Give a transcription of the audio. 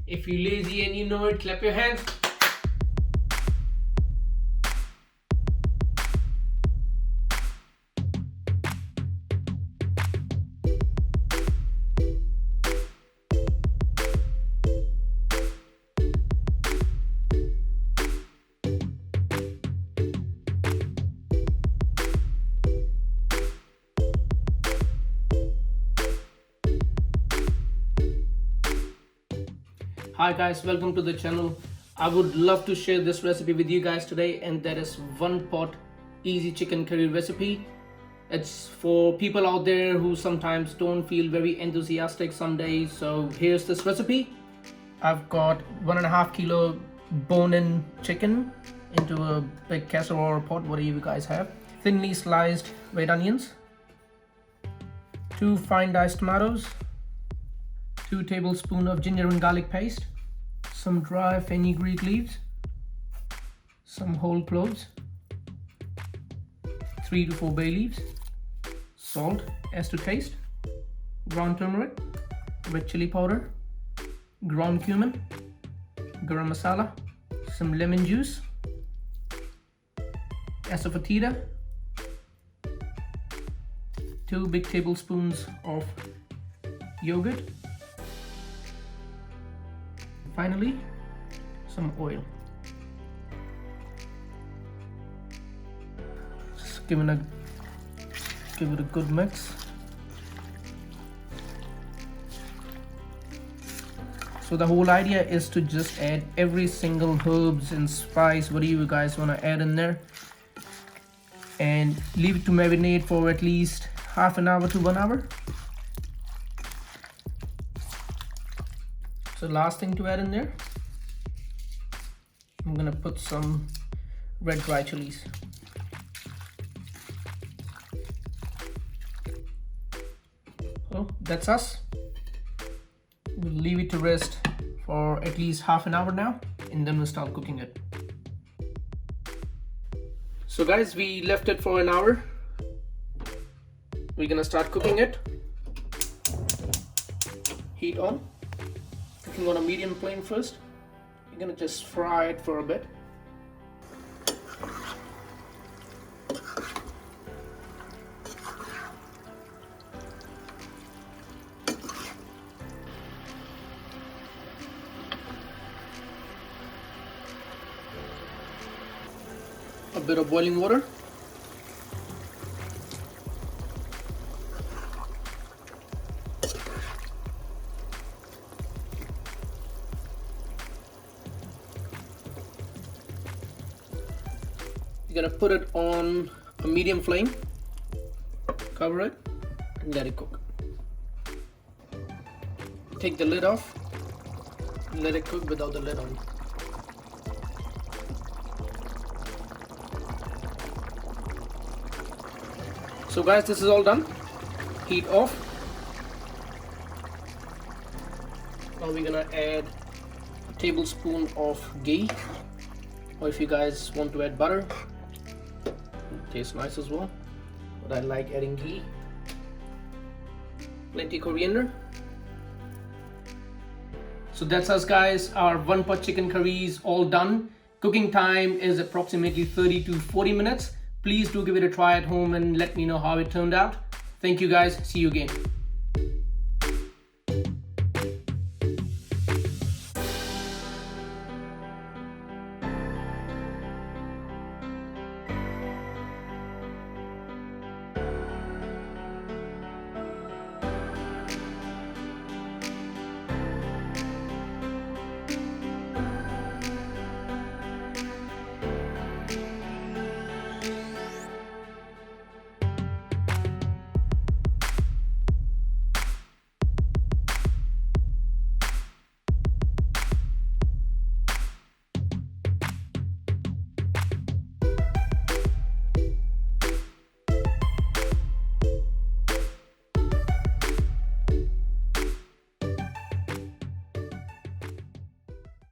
If you're lazy and you know it, clap your hands. Hi guys, welcome to the channel. I would love to share this recipe with you guys today, and that is one pot easy chicken curry recipe. It's for people out there who sometimes don't feel very enthusiastic some days. So here's this recipe. I've got 1.5 kilo bone-in chicken into a big casserole or pot, whatever you guys have. Thinly sliced red onions, 2 fine diced tomatoes, 2 tablespoons of ginger and garlic paste, some dry fenugreek leaves, some whole cloves, 3 to 4 bay leaves, salt as to taste, ground turmeric, red chili powder, ground cumin, garam masala, some lemon juice, Asafoetida, 2 big tablespoons of yogurt. Finally, some oil. Just give it a good mix. So the whole idea is to just add every single herbs and spice, whatever you guys want to add in there, and leave it to marinate for at least half an hour to 1 hour. So last thing to add in there, I'm gonna put some red dry chilies. So that's us. We'll leave it to rest for at least half an hour now, and then we'll start cooking it. So guys, we left it for an hour. We're gonna start cooking it. Heat on. Cooking on a medium flame first. You're gonna just fry it for a bit. A bit of boiling water. You're gonna put it on a medium flame, cover it, and let it cook. Take the lid off, and let it cook without the lid on. So guys, this is all done. Heat off. Now we're gonna add a tablespoon of ghee, or if you guys want to add butter, tastes nice as well, but I like adding ghee. Plenty coriander. So that's us guys, our one pot chicken curry is all done. Cooking time is approximately 30 to 40 minutes. Please do give it a try at home and let me know how it turned out. Thank you guys, see you again.